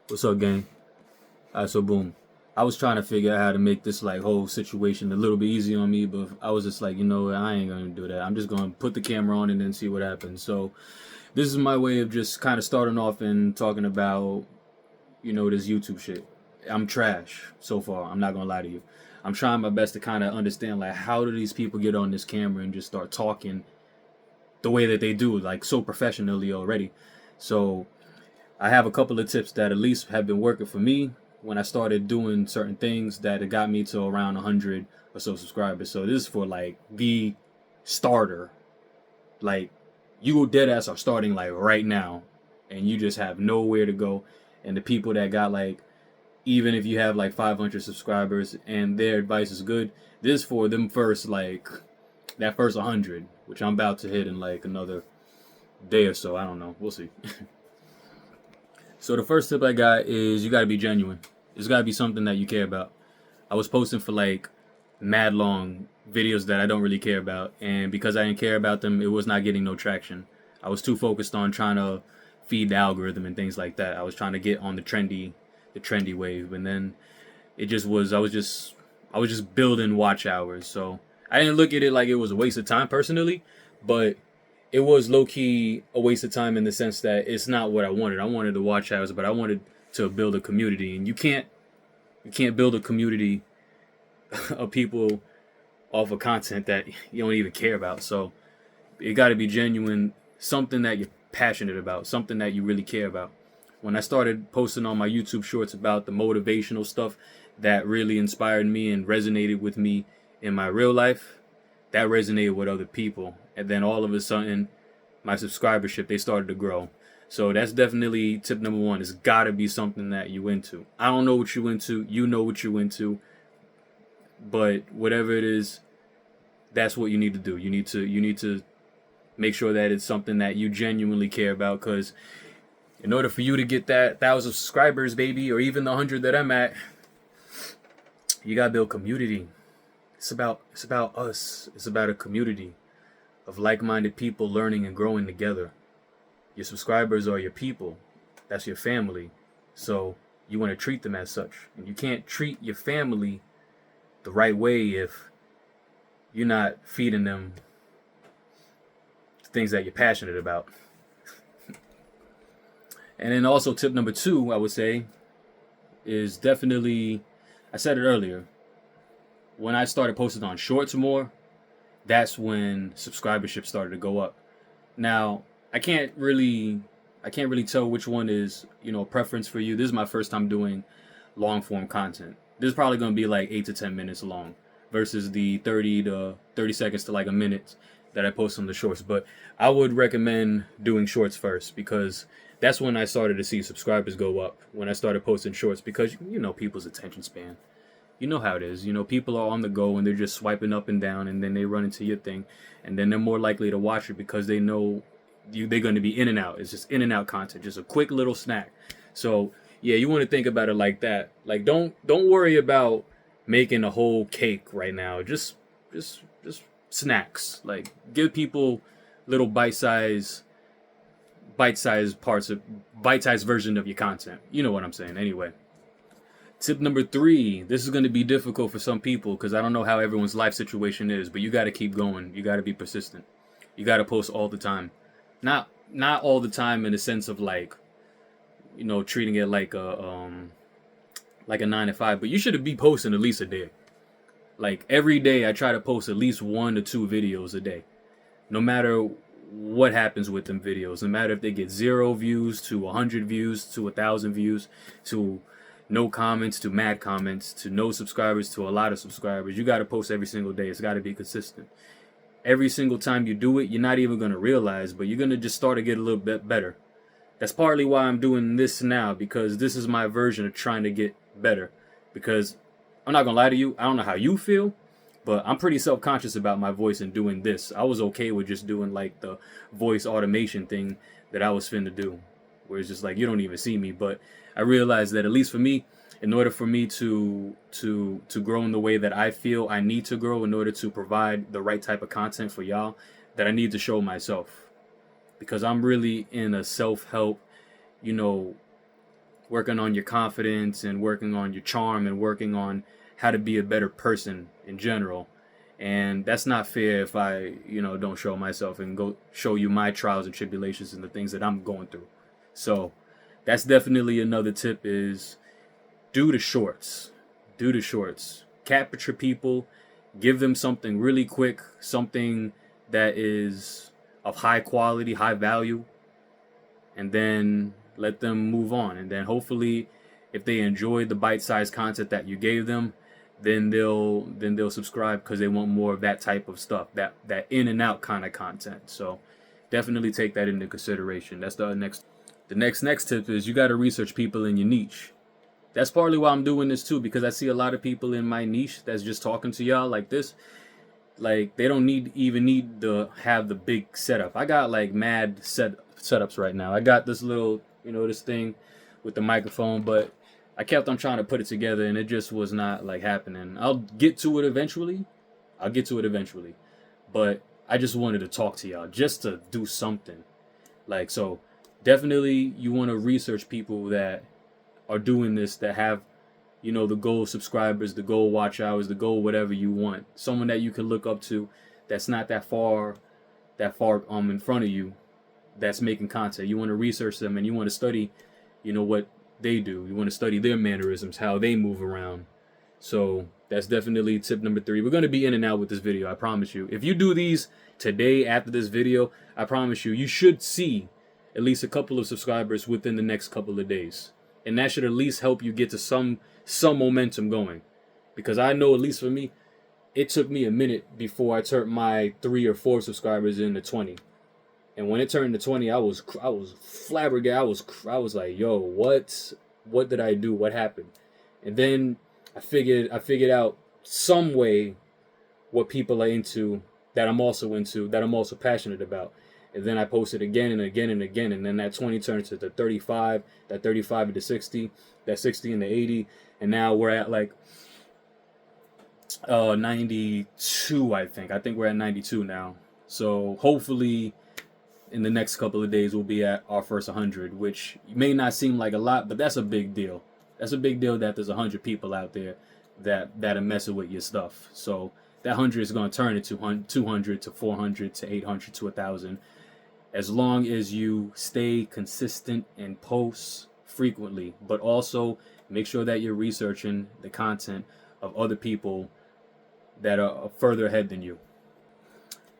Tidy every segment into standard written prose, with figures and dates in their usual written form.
What's up, gang? Alright, so boom. I was trying to figure out how to make this like whole situation a little bit easy on me, but I was just like, I ain't gonna do that. I'm just gonna put the camera on and then see what happens. So this is my way of just kind of starting off and talking about, this YouTube shit. I'm trash so far. I'm not gonna lie to you. I'm trying my best to kind of understand like how do these people get on this camera and just start talking the way that they do, like so professionally already. So I have a couple of tips that at least have been working for me when I started doing certain things that it got me to around 100 or so subscribers. So this is for like the starter. Like you dead ass are starting like right now and you just have nowhere to go. And the people that got like, even if you have like 500 subscribers and their advice is good, this is for them first, like that first 100, which I'm about to hit in like another day or so. I don't know. We'll see. So the first tip I got is you got to be genuine. It's got to be something that you care about. I was posting for like mad long videos that I don't really care about, and because I didn't care about them, it was not getting no traction. I was too focused on trying to feed the algorithm and things like that. I was trying to get on the trendy wave, and then it just was. I was just building watch hours. So I didn't look at it like it was a waste of time personally, but it was low key a waste of time in the sense that it's not what I wanted. I wanted to watch hours, but I wanted to build a community, and you can't build a community of people off of content that you don't even care about. So it got to be genuine, something that you're passionate about, something that you really care about. When I started posting on my YouTube shorts about the motivational stuff that really inspired me and resonated with me in my real life, that resonated with other people. And then all of a sudden, my subscribership, they started to grow. So that's definitely tip number one. It's got to be something that you into. I don't know what you into. You know what you into. But whatever it is, that's what you need to do. You need to make sure that it's something that you genuinely care about. Because in order for you to get that 1,000 subscribers, baby, or even the 100 that I'm at, you gotta build community. It's about us. It's about a community of like-minded people learning and growing together. Your subscribers are your people. That's your family. So you want to treat them as such. And you can't treat your family the right way if you're not feeding them things that you're passionate about. And then also tip number two, I would say, is definitely, I said it earlier, when I started posting on shorts more, that's when subscribership started to go up. Now, I can't really tell which one is, a preference for you. This is my first time doing long form content. This is probably going to be like 8 to 10 minutes long versus the 30 seconds to like a minute that I post on the shorts. But I would recommend doing shorts first because that's when I started to see subscribers go up, when I started posting shorts, because people's attention span. You know how it is. People are on the go and they're just swiping up and down, and then they run into your thing, and then they're more likely to watch it because they know they're going to be in and out. It's just in and out content, just a quick little snack. So yeah, you want to think about it like that. Like don't worry about making a whole cake right now. Just snacks. Like give people little bite-sized parts of bite-sized version of your content. You know what I'm saying. Anyway, tip number three. This is going to be difficult for some people because I don't know how everyone's life situation is, but you got to keep going. You got to be persistent. You got to post all the time. Not all the time in the sense of like, treating it like a 9 to 5, but you should be posting at least a day. Like every day I try to post at least 1 to 2 videos a day. No matter what happens with them videos, no matter if they get 0 views to 100 views to 1,000 views to no comments to mad comments to no subscribers to a lot of subscribers, you got to post every single day. It's got to be consistent. Every single time you do it, you're not even going to realize, but you're going to just start to get a little bit better. That's partly why I'm doing this now, because this is my version of trying to get better. Because I'm not going to lie to you, I don't know how you feel, but I'm pretty self-conscious about my voice and doing this. I was okay with just doing like the voice automation thing that I was finna do, where it's just like you don't even see me. But I realized that at least for me, in order for me to grow in the way that I feel I need to grow, in order to provide the right type of content for y'all, that I need to show myself. Because I'm really in a self-help, working on your confidence and working on your charm and working on how to be a better person in general. And that's not fair if I, don't show myself and go show you my trials and tribulations and the things that I'm going through. So that's definitely another tip is do the shorts. Do the shorts. Capture people, give them something really quick, something that is of high quality, high value, and then let them move on. And then hopefully if they enjoy the bite-sized content that you gave them, then they'll subscribe because they want more of that type of stuff, that in and out kind of content. So definitely take that into consideration. That's the next tip is you got to research people in your niche. That's partly why I'm doing this too, because I see a lot of people in my niche that's just talking to y'all like this. Like they don't even need to have the big setup. I got like mad setups right now. I got this little, this thing with the microphone, but I kept on trying to put it together and it just was not like happening. I'll get to it eventually. But I just wanted to talk to y'all just to do something. Like, so definitely you want to research people that are doing this, that have, the goal subscribers, the goal watch hours, the goal whatever you want. Someone that you can look up to that's not that far in front of you, that's making content. You want to research them and you want to study, what they do. You want to study their mannerisms, how they move around. So that's definitely tip number 3. We're going to be in and out with this video, I promise you. If you do these today after this video, I promise you should see at least a couple of subscribers within the next couple of days. And that should at least help you get to some momentum going. Because I know, at least for me, it took me a minute before I turned my 3 or 4 subscribers into 20. And when it turned to 20, I was flabbergasted. I was like, yo, what did I do? What happened? And then I figured out some way what people are into, that I'm also passionate about. And then I posted again and again and again, and then that 20 turned to the 35, that 35 into 60, that 60 into 80, and now we're at like 92, I think. I think we're at 92 now. So hopefully in the next couple of days we'll be at our first 100, which may not seem like a lot, but that's a big deal. That's a big deal that there's 100 people out there that are messing with your stuff. So that 100 is going to turn into 200 to 400 to 800 to 1,000. As long as you stay consistent and post frequently, but also make sure that you're researching the content of other people that are further ahead than you.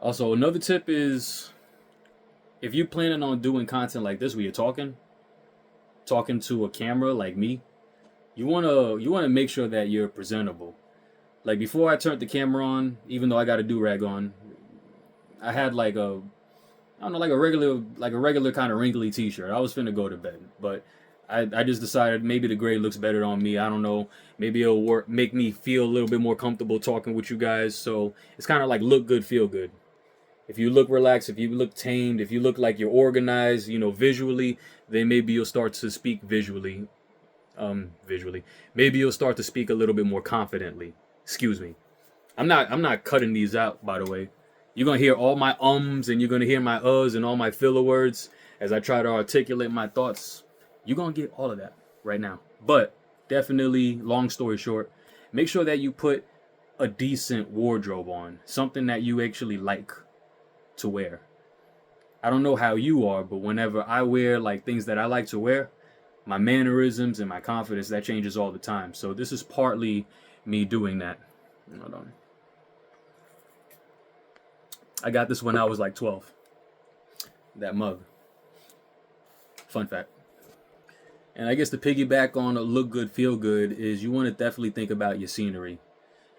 Also, another tip is, if you're planning on doing content like this where you're talking to a camera like me, you wanna make sure that you're presentable. Like before I turned the camera on, even though I got a do-rag on, I had like a regular kind of wrinkly t-shirt. I was finna go to bed, but I just decided maybe the gray looks better on me. I don't know. Maybe it'll make me feel a little bit more comfortable talking with you guys. So it's kind of like look good, feel good. If you look relaxed, if you look tamed, if you look like you're organized, visually, then maybe you'll start to speak visually. Maybe you'll start to speak a little bit more confidently. Excuse me. I'm not cutting these out, by the way. You're going to hear all my ums and you're going to hear my and all my filler words as I try to articulate my thoughts. You're going to get all of that right now. But definitely, long story short, make sure that you put a decent wardrobe on. Something that you actually like to wear. I don't know how you are, but whenever I wear like things that I like to wear, my mannerisms and my confidence, that changes all the time. So this is partly me doing that. Hold on. I got this when I was like 12. That mug. Fun fact. And I guess to piggyback on a look good, feel good is you want to definitely think about your scenery.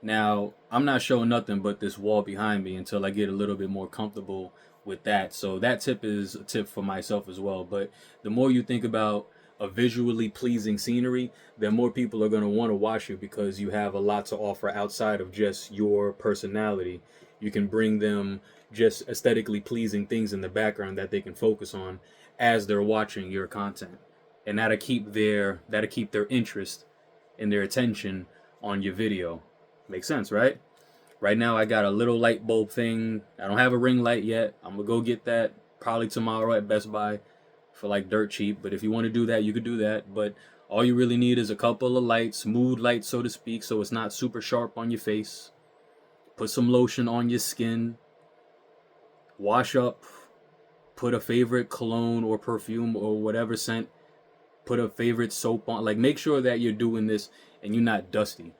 Now, I'm not showing nothing but this wall behind me until I get a little bit more comfortable with that. So that tip is a tip for myself as well. But the more you think about a visually pleasing scenery, then more people are going to want to watch you because you have a lot to offer outside of just your personality. You can bring them just aesthetically pleasing things in the background that they can focus on as they're watching your content. And that'll keep their interest and their attention on your video. Makes sense, right? Right now I got a little light bulb thing. I don't have a ring light yet. I'm gonna go get that probably tomorrow at Best Buy for like dirt cheap. But if you want to do that, you could do that. But All you really need is a couple of lights, mood lights, so to speak, so it's not super sharp on your face. Put some lotion on your skin. Wash up. Put a favorite cologne or perfume or whatever scent. Put a favorite soap on. Like, make sure that you're doing this and you're not dusty.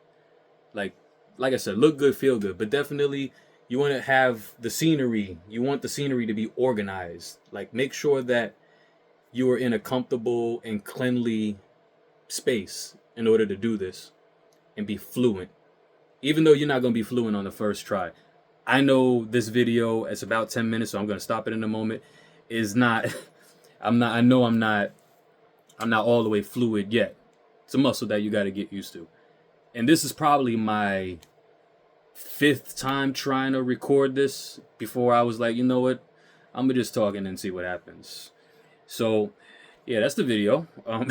Like, like I said, look good, feel good. But definitely, you want to have the scenery. You want the scenery to be organized. Like, make sure that you are in a comfortable and cleanly space in order to do this and be fluent. Even though you're not going to be fluent on the first try. I know this video, it's about 10 minutes, so I'm going to stop it in a moment. Is not, I know I'm not all the way fluid yet. It's a muscle that you got to get used to. And this is probably my 5th time trying to record this before I was like, you know what? I'm going to just talk and see what happens. So, yeah, that's the video. I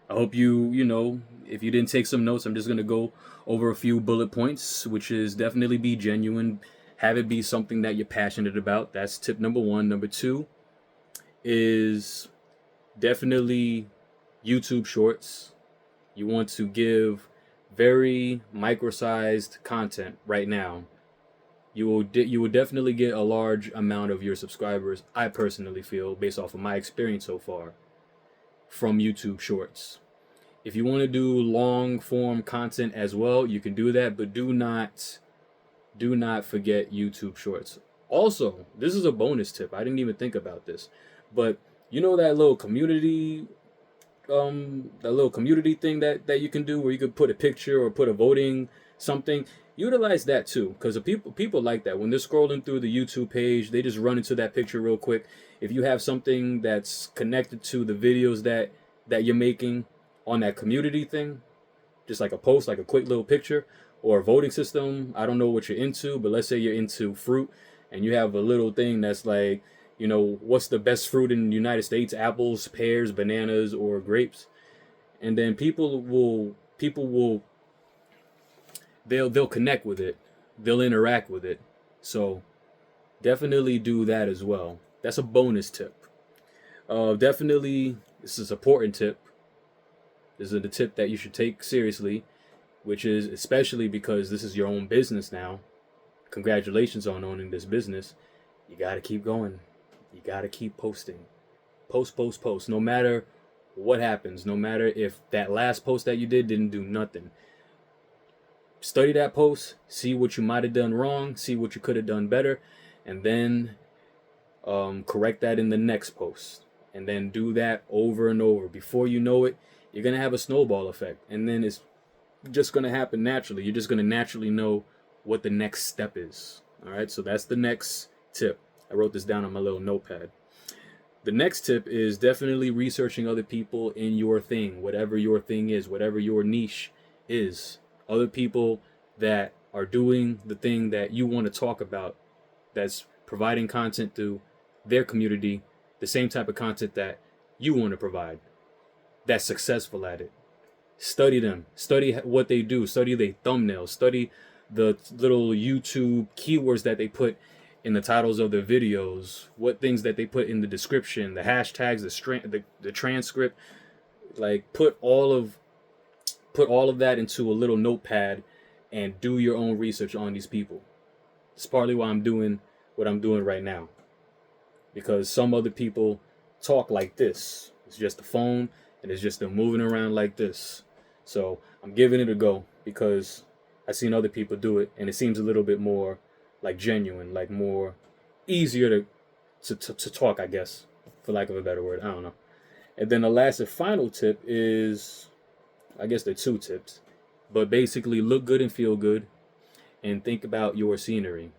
hope you know, if you didn't take some notes, I'm just going to go over a few bullet points, which is definitely be genuine. Have it be something that you're passionate about. That's tip number 1. Number 2 is definitely YouTube Shorts. You want to give very micro-sized content right now. You will definitely get a large amount of your subscribers, I personally feel, based off of my experience so far, from YouTube Shorts. If you want to do long form content as well, you can do that, but do not forget YouTube Shorts. Also, this is a bonus tip. I didn't even think about this, but you know that little community thing that you can do where you could put a picture or put a voting something. Utilize that too, because people like that. When they're scrolling through the YouTube page, they just run into that picture real quick. If you have something that's connected to the videos that you're making on that community thing, just like a post, like a quick little picture, or a voting system. I don't know what you're into, but let's say you're into fruit and you have a little thing that's like, you know, what's the best fruit in the United States? Apples, pears, bananas, or grapes. And then people will they'll connect with it. They'll interact with it. So definitely do that as well. That's a bonus tip. Definitely, this is an important tip. This is the tip that you should take seriously, which is especially because this is your own business now. Congratulations on owning this business. You got to keep going. You got to keep posting. Post. No matter what happens, no matter if that last post that you didn't do nothing. Study that post, see what you might have done wrong, see what you could have done better, and then correct that in the next post. And then do that over and over. Before you know it, you're going to have a snowball effect. And then it's just going to happen naturally. You're just going to naturally know what the next step is. All right, so that's the next tip. I wrote this down on my little notepad. The next tip is definitely researching other people in your thing, whatever your thing is, whatever your niche is. Other people that are doing the thing that you want to talk about, that's providing content to their community, the same type of content that you want to provide, that's successful at it. Study them. Study what they do. Study their thumbnails. Study the little YouTube keywords that they put in the titles of their videos, what things that they put in the description, the hashtags, the transcript. Like put all of that into a little notepad and do your own research on these people. It's partly why I'm doing what I'm doing right now, because some other people talk like this. It's just a phone and it's just them moving around like this. So I'm giving it a go because I've seen other people do it and it seems a little bit more like genuine, like more easier to talk, I guess, for lack of a better word. I don't know. And then the last and final tip is, I guess they're 2 tips, but basically look good and feel good and think about your scenery.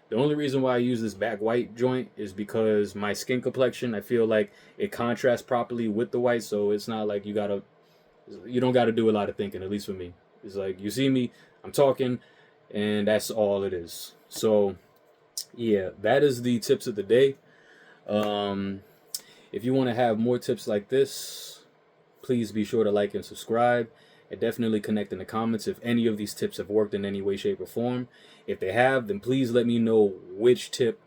The only reason why I use this back white joint is because my skin complexion, I feel like it contrasts properly with the white, so it's not like you don't got to do a lot of thinking, at least for me. It's like you see me, I'm talking, and that's all it is. So yeah, that is the tips of the day. If you want to have more tips like this, please be sure to like and subscribe, and definitely connect in the comments if any of these tips have worked in any way, shape, or form. If they have, then please let me know which tip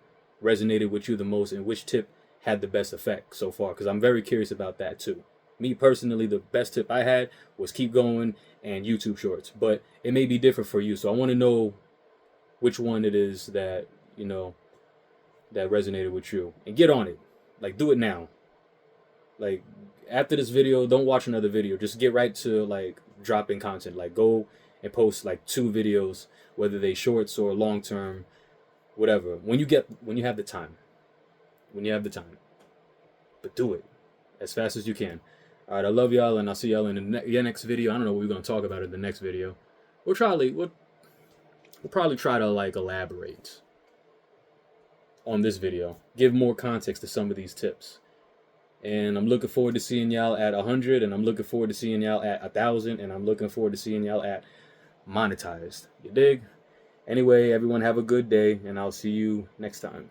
resonated with you the most and which tip had the best effect so far, because I'm very curious about that too. Me personally, the best tip I had was keep going and YouTube Shorts, but it may be different for you. So I want to know which one it is that you know that resonated with you, and get on it. Like, do it now. Like, after this video, don't watch another video. Just get right to like dropping content. Like, go and post like 2 videos, whether they shorts or long term, whatever. When you have the time, when you have the time, but do it as fast as you can. All right, I love y'all, and I'll see y'all in the next video. I don't know what we're gonna talk about in the next video. We'll probably try to like elaborate on this video, give more context to some of these tips. And I'm looking forward to seeing y'all at 100, and I'm looking forward to seeing y'all at 1,000, and I'm looking forward to seeing y'all at monetized. You dig? Anyway, everyone have a good day, and I'll see you next time.